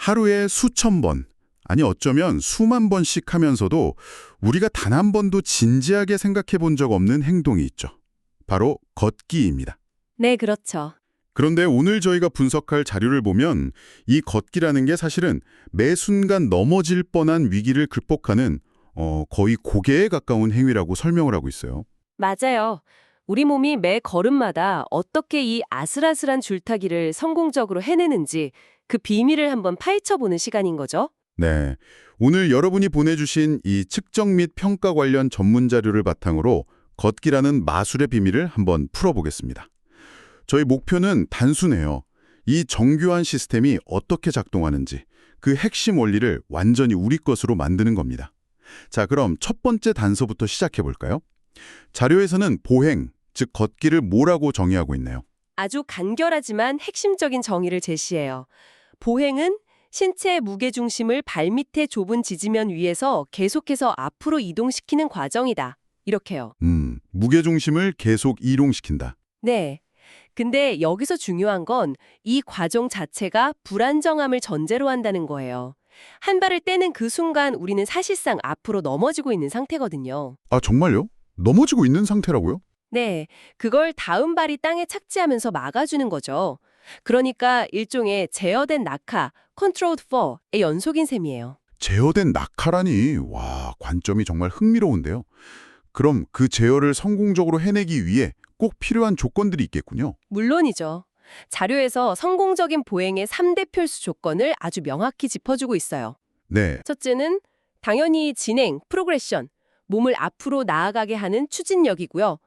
하루에 수천 번, 아니 어쩌면 수만 번씩 하면서도 우리가 단 한 번도 진지하게 생각해 본 적 없는 행동이 있죠. 바로 걷기입니다. 네, 그렇죠. 그런데 오늘 저희가 분석할 자료를 보면 이 걷기라는 게 사실은 매 순간 넘어질 뻔한 위기를 극복하는 거의 고개에 가까운 행위라고 설명을 하고 있어요. 맞아요. 우리 몸이 매 걸음마다 어떻게 이 아슬아슬한 줄타기를 성공적으로 해내는지 그 비밀을 한번 파헤쳐보는 시간인 거죠. 네, 오늘 여러분이 보내주신 이 측정 및 평가 관련 전문 자료를 바탕으로 걷기라는 마술의 비밀을 한번 풀어보겠습니다. 저희 목표는 단순해요. 이 정교한 시스템이 어떻게 작동하는지 그 핵심 원리를 완전히 우리 것으로 만드는 겁니다. 자, 그럼 첫 번째 단서부터 시작해 볼까요? 자료에서는 보행, 즉 걷기를 뭐라고 정의하고 있나요? 아주 간결하지만 핵심적인 정의를 제시해요. 보행은 신체의 무게중심을 발밑의 좁은 지지면 위에서 계속해서 앞으로 이동시키는 과정이다. 이렇게요. 무게중심을 계속 이동시킨다. 네. 근데 여기서 중요한 건 이 과정 자체가 불안정함을 전제로 한다는 거예요. 한 발을 떼는 그 순간 우리는 사실상 앞으로 넘어지고 있는 상태거든요. 아, 정말요? 넘어지고 있는 상태라고요? 네, 그걸 다음 발이 땅에 착지하면서 막아주는 거죠. 그러니까 일종의 제어된 낙하, controlled fall의 연속인 셈이에요. 제어된 낙하라니, 와, 관점이 정말 흥미로운데요. 그럼 그 제어를 성공적으로 해내기 위해 꼭 필요한 조건들이 있겠군요. 물론이죠. 자료에서 성공적인 보행의 3대 필수 조건을 아주 명확히 짚어주고 있어요. 네, 첫째는 당연히 진행, 프로그레션, 몸을 앞으로 나아가게 하는 추진력이고요.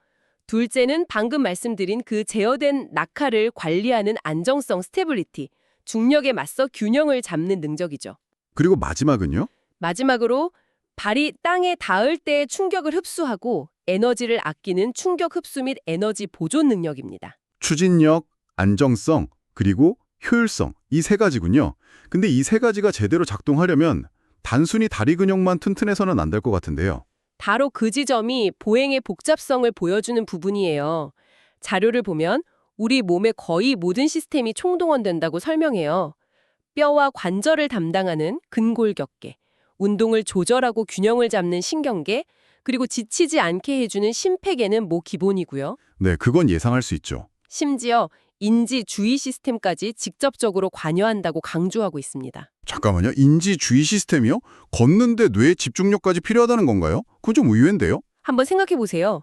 둘째는 방금 말씀드린 그 제어된 낙하를 관리하는 안정성, 스테빌리티, 중력에 맞서 균형을 잡는 능력이죠. 그리고 마지막은요? 마지막으로 발이 땅에 닿을 때의 충격을 흡수하고 에너지를 아끼는 충격 흡수 및 에너지 보존 능력입니다. 추진력, 안정성, 그리고 효율성, 이 세 가지군요. 근데 이 세 가지가 제대로 작동하려면 단순히 다리 근육만 튼튼해서는 안 될 것 같은데요. 바로 그 지점이 보행의 복잡성을 보여주는 부분이에요. 자료를 보면 우리 몸의 거의 모든 시스템이 총동원된다고 설명해요. 뼈와 관절을 담당하는 근골격계, 운동을 조절하고 균형을 잡는 신경계, 그리고 지치지 않게 해주는 심폐계는 뭐 기본이고요. 네, 그건 예상할 수 있죠. 심지어 인지 주의 시스템까지 직접적으로 관여한다고 강조하고 있습니다. 잠깐만요. 인지 주의 시스템이요? 걷는데 뇌 집중력까지 필요하다는 건가요? 그건 좀 의외인데요? 한번 생각해 보세요.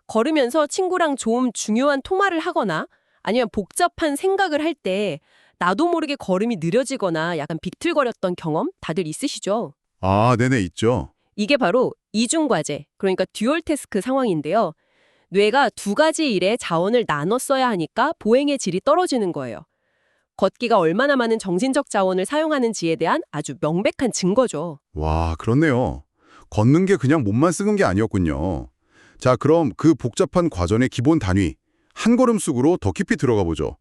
걸으면서 친구랑 좀 중요한 통화를 하거나 아니면 복잡한 생각을 할 때 나도 모르게 걸음이 느려지거나 약간 비틀거렸던 경험 다들 있으시죠? 아, 네네, 있죠. 이게 바로 이중과제, 그러니까 듀얼 태스크 상황인데요. 뇌가 두 가지 일에 자원을 나눠 써야 하니까 보행의 질이 떨어지는 거예요. 걷기가 얼마나 많은 정신적 자원을 사용하는지에 대한 아주 명백한 증거죠. 와, 그렇네요. 걷는 게 그냥 몸만 쓰는 게 아니었군요. 자, 그럼 그 복잡한 과정의 기본 단위, 한 걸음 쑥으로 더 깊이 들어가 보죠.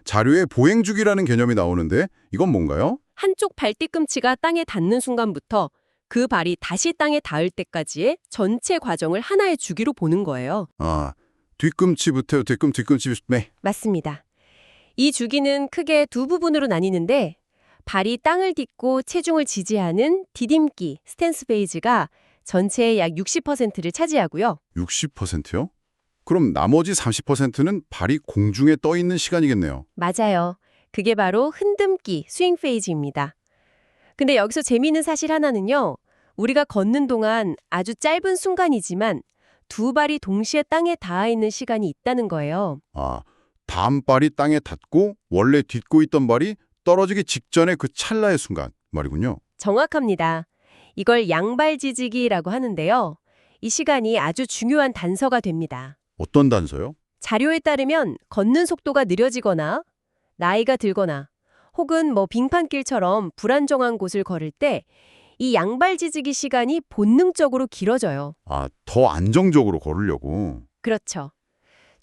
자료에 보행주기라는 개념이 나오는데 이건 뭔가요? 한쪽 발 뒤꿈치가 땅에 닿는 순간부터 그 발이 다시 땅에 닿을 때까지의 전체 과정을 하나의 주기로 보는 거예요. 아, 뒤꿈치부터 뒤꿈치, 네. 맞습니다. 이 주기는 크게 두 부분으로 나뉘는데 발이 땅을 딛고 체중을 지지하는 디딤기, 스탠스 페이지가 전체의 약 60%를 차지하고요. 60%요? 그럼 나머지 30%는 발이 공중에 떠 있는 시간이겠네요. 맞아요. 그게 바로 흔듦기, 스윙 페이지입니다. 근데 여기서 재미있는 사실 하나는요. 우리가 걷는 동안 아주 짧은 순간이지만 두 발이 동시에 땅에 닿아 있는 시간이 있다는 거예요. 아, 다음 발이 땅에 닿고 원래 딛고 있던 발이 떨어지기 직전의 그 찰나의 순간 말이군요. 정확합니다. 이걸 양발 지지기라고 하는데요. 이 시간이 아주 중요한 단서가 됩니다. 어떤 단서요? 자료에 따르면 걷는 속도가 느려지거나 나이가 들거나 혹은 빙판길처럼 불안정한 곳을 걸을 때 이 양발 지지기 시간이 본능적으로 길어져요. 아, 더 안정적으로 걸으려고. 그렇죠.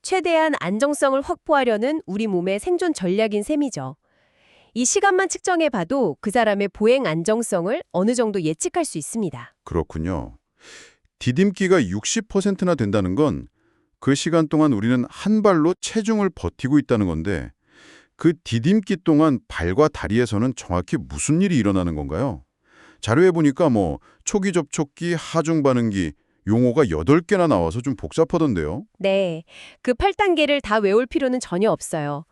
최대한 안정성을 확보하려는 우리 몸의 생존 전략인 셈이죠. 이 시간만 측정해 봐도 그 사람의 보행 안정성을 어느 정도 예측할 수 있습니다. 그렇군요. 디딤기가 60%나 된다는 건 그 시간 동안 우리는 한 발로 체중을 버티고 있다는 건데 그 디딤기 동안 발과 다리에서는 정확히 무슨 일이 일어나는 건가요? 자료에 보니까 초기 접촉기, 하중 반응기, 용어가 8개나 나와서 좀 복잡하던데요. 네, 그 8단계를 다 외울 필요는 전혀 없어요.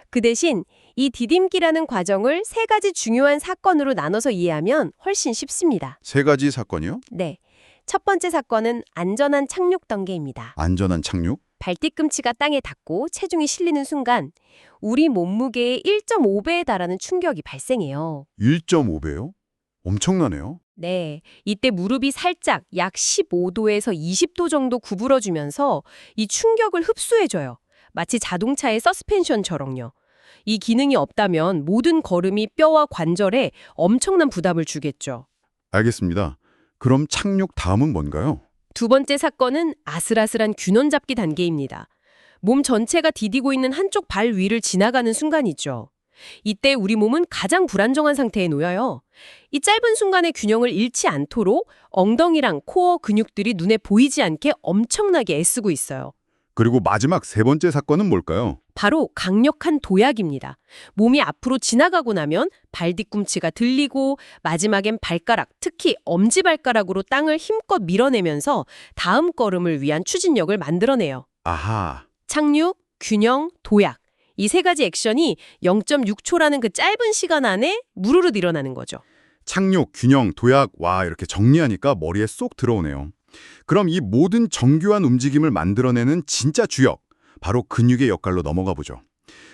그 대신 이 디딤기라는 과정을 세 가지 중요한 사건으로 나눠서 이해하면 훨씬 쉽습니다. 세 가지 사건이요? 네, 첫 번째 사건은 안전한 착륙 단계입니다. 안전한 착륙? 발뒤꿈치가 땅에 닿고 체중이 실리는 순간 우리 몸무게의 1.5배에 달하는 충격이 발생해요. 1.5배요? 엄청나네요. 네, 이때 무릎이 살짝 약 15도에서 20도 정도 구부러지면서 이 충격을 흡수해줘요. 마치 자동차의 서스펜션처럼요. 이 기능이 없다면 모든 걸음이 뼈와 관절에 엄청난 부담을 주겠죠. 알겠습니다. 그럼 착륙 다음은 뭔가요? 두 번째 사건은 아슬아슬한 균형 잡기 단계입니다. 몸 전체가 디디고 있는 한쪽 발 위를 지나가는 순간이죠. 이때 우리 몸은 가장 불안정한 상태에 놓여요. 이 짧은 순간에 균형을 잃지 않도록 엉덩이랑 코어 근육들이 눈에 보이지 않게 엄청나게 애쓰고 있어요. 그리고 마지막 세 번째 사건은 뭘까요? 바로 강력한 도약입니다. 몸이 앞으로 지나가고 나면 발 뒤꿈치가 들리고 마지막엔 발가락, 특히 엄지발가락으로 땅을 힘껏 밀어내면서 다음 걸음을 위한 추진력을 만들어내요. 아하, 착륙, 균형, 도약. 이 세 가지 액션이 0.6초라는 그 짧은 시간 안에 무르르 일어나는 거죠. 착륙, 균형, 도약, 와 이렇게 정리하니까 머리에 쏙 들어오네요. 그럼 이 모든 정교한 움직임을 만들어내는 진짜 주역, 바로 근육의 역할로 넘어가 보죠.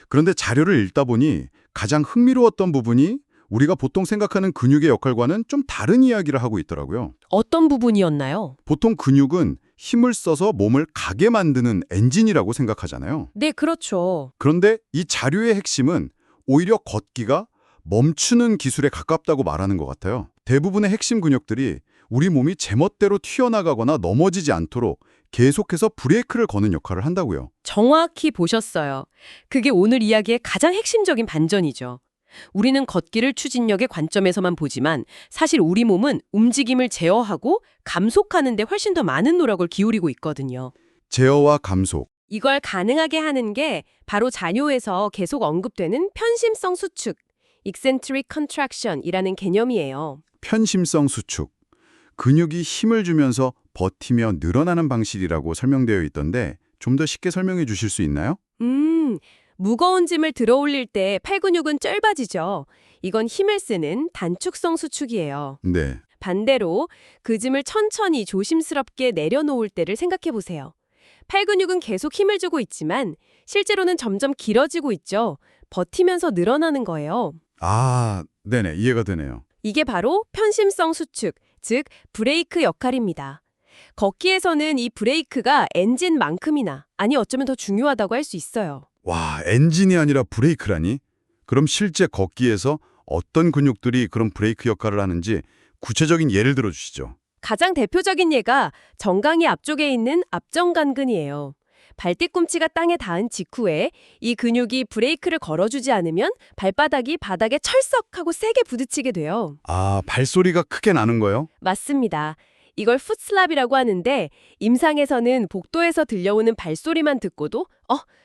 그런데 자료를 읽다 보니 가장 흥미로웠던 부분이 우리가 보통 생각하는 근육의 역할과는 좀 다른 이야기를 하고 있더라고요. 어떤 부분이었나요? 보통 근육은 힘을 써서 몸을 가게 만드는 엔진이라고 생각하잖아요. 네, 그렇죠. 그런데 이 자료의 핵심은 오히려 걷기가 멈추는 기술에 가깝다고 말하는 것 같아요. 대부분의 핵심 근육들이 우리 몸이 제멋대로 튀어나가거나 넘어지지 않도록 계속해서 브레이크를 거는 역할을 한다고요. 정확히 보셨어요. 그게 오늘 이야기의 가장 핵심적인 반전이죠. 우리는 걷기를 추진력의 관점에서만 보지만 사실 우리 몸은 움직임을 제어하고 감속하는 데 훨씬 더 많은 노력을 기울이고 있거든요. 제어와 감속. 이걸 가능하게 하는 게 바로 자료에서 계속 언급되는 편심성 수축, eccentric contraction이라는 개념이에요. 편심성 수축. 근육이 힘을 주면서 버티며 늘어나는 방식이라고 설명되어 있던데 좀 더 쉽게 설명해 주실 수 있나요? 무거운 짐을 들어 올릴 때 팔 근육은 쩔바지죠. 이건 힘을 쓰는 단축성 수축이에요. 네. 반대로 그 짐을 천천히 조심스럽게 내려놓을 때를 생각해 보세요. 팔 근육은 계속 힘을 주고 있지만 실제로는 점점 길어지고 있죠. 버티면서 늘어나는 거예요. 아, 네네. 이해가 되네요. 이게 바로 편심성 수축, 즉 브레이크 역할입니다. 걷기에서는 이 브레이크가 엔진만큼이나, 아니 어쩌면 더 중요하다고 할 수 있어요. 와, 엔진이 아니라 브레이크라니? 그럼 실제 걷기에서 어떤 근육들이 그런 브레이크 역할을 하는지 구체적인 예를 들어 주시죠. 가장 대표적인 예가 정강이 앞쪽에 있는 앞정간근이에요. 발뒤꿈치가 땅에 닿은 직후에 이 근육이 브레이크를 걸어주지 않으면 발바닥이 바닥에 철썩하고 세게 부딪히게 돼요. 아, 발소리가 크게 나는 거요? 맞습니다. 이걸 풋슬랍이라고 하는데 임상에서는 복도에서 들려오는 발소리만 듣고도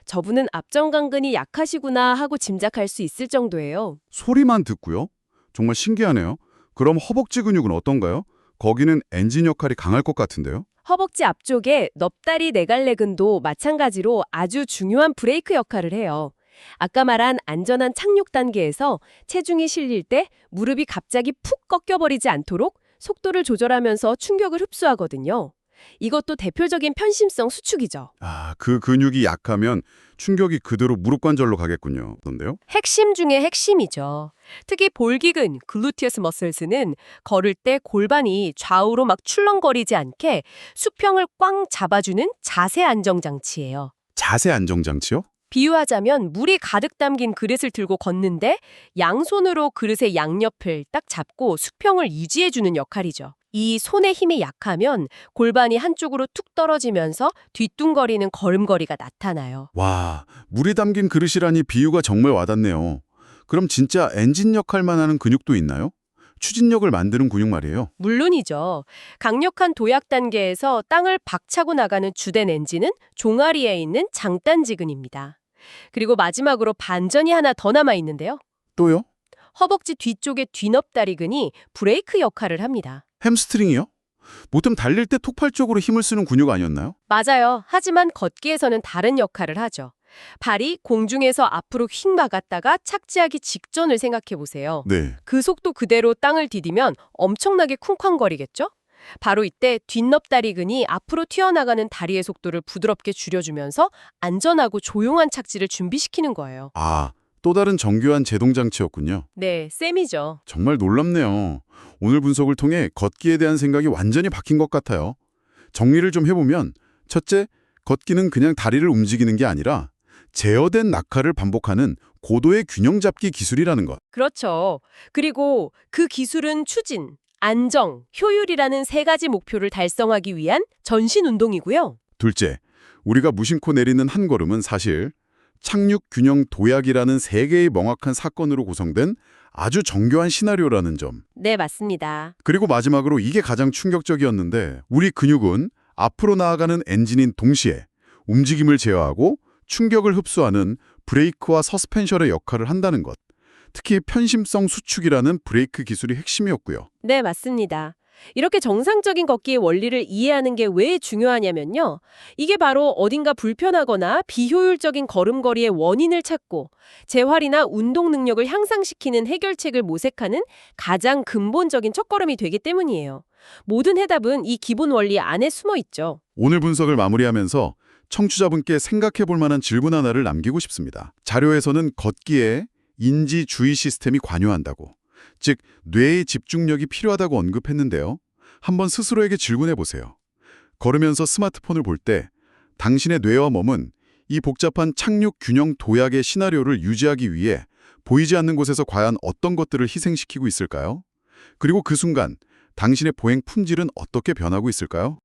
저분은 앞정강근이 약하시구나 하고 짐작할 수 있을 정도예요. 소리만 듣고요? 정말 신기하네요. 그럼 허벅지 근육은 어떤가요? 거기는 엔진 역할이 강할 것 같은데요? 허벅지 앞쪽에 넙다리 네갈래근도 마찬가지로 아주 중요한 브레이크 역할을 해요. 아까 말한 안전한 착륙 단계에서 체중이 실릴 때 무릎이 갑자기 푹 꺾여버리지 않도록 속도를 조절하면서 충격을 흡수하거든요. 이것도 대표적인 편심성 수축이죠. 아, 그 근육이 약하면 충격이 그대로 무릎 관절로 가겠군요. 그런데요? 핵심 중에 핵심이죠. 특히 볼기근, 글루티어스 머슬스는 걸을 때 골반이 좌우로 막 출렁거리지 않게 수평을 꽉 잡아주는 자세 안정 장치예요. 자세 안정 장치요? 비유하자면 물이 가득 담긴 그릇을 들고 걷는데 양손으로 그릇의 양옆을 딱 잡고 수평을 유지해주는 역할이죠. 이 손의 힘이 약하면 골반이 한쪽으로 툭 떨어지면서 뒤뚱거리는 걸음걸이가 나타나요. 와, 물이 담긴 그릇이라니 비유가 정말 와닿네요. 그럼 진짜 엔진 역할만 하는 근육도 있나요? 추진력을 만드는 근육 말이에요. 물론이죠. 강력한 도약 단계에서 땅을 박차고 나가는 주된 엔진은 종아리에 있는 장단지근입니다. 그리고 마지막으로 반전이 하나 더 남아 있는데요. 또요? 허벅지 뒤쪽의 뒤넙다리근이 브레이크 역할을 합니다. 햄스트링이요? 보통 달릴 때 폭발적으로 힘을 쓰는 근육 아니었나요? 맞아요. 하지만 걷기에서는 다른 역할을 하죠. 발이 공중에서 앞으로 휙 나갔다가 착지하기 직전을 생각해 보세요. 네. 그 속도 그대로 땅을 디디면 엄청나게 쿵쾅거리겠죠? 바로 이때 뒷넙다리근이 앞으로 튀어나가는 다리의 속도를 부드럽게 줄여주면서 안전하고 조용한 착지를 준비시키는 거예요. 아, 또 다른 정교한 제동 장치였군요. 네, 쌤이죠. 정말 놀랍네요. 오늘 분석을 통해 걷기에 대한 생각이 완전히 바뀐 것 같아요. 정리를 좀 해보면 첫째, 걷기는 그냥 다리를 움직이는 게 아니라 제어된 낙하를 반복하는 고도의 균형 잡기 기술이라는 것. 그렇죠. 그리고 그 기술은 추진, 안정, 효율이라는 세 가지 목표를 달성하기 위한 전신 운동이고요. 둘째, 우리가 무심코 내리는 한 걸음은 사실 착륙 균형 도약이라는 세 개의 명확한 사건으로 구성된 아주 정교한 시나리오라는 점. 네, 맞습니다. 그리고 마지막으로 이게 가장 충격적이었는데 우리 근육은 앞으로 나아가는 엔진인 동시에 움직임을 제어하고 충격을 흡수하는 브레이크와 서스펜션의 역할을 한다는 것. 특히 편심성 수축이라는 브레이크 기술이 핵심이었고요. 네, 맞습니다. 이렇게 정상적인 걷기의 원리를 이해하는 게 왜 중요하냐면요. 이게 바로 어딘가 불편하거나 비효율적인 걸음걸이의 원인을 찾고 재활이나 운동 능력을 향상시키는 해결책을 모색하는 가장 근본적인 첫걸음이 되기 때문이에요. 모든 해답은 이 기본 원리 안에 숨어 있죠. 오늘 분석을 마무리하면서 청취자분께 생각해 볼 만한 질문 하나를 남기고 싶습니다. 자료에서는 걷기에 인지 주의 시스템이 관여한다고, 즉 뇌의 집중력이 필요하다고 언급했는데요. 한번 스스로에게 질문해 보세요. 걸으면서 스마트폰을 볼 때 당신의 뇌와 몸은 이 복잡한 착륙 균형 도약의 시나리오를 유지하기 위해 보이지 않는 곳에서 과연 어떤 것들을 희생시키고 있을까요? 그리고 그 순간 당신의 보행 품질은 어떻게 변하고 있을까요?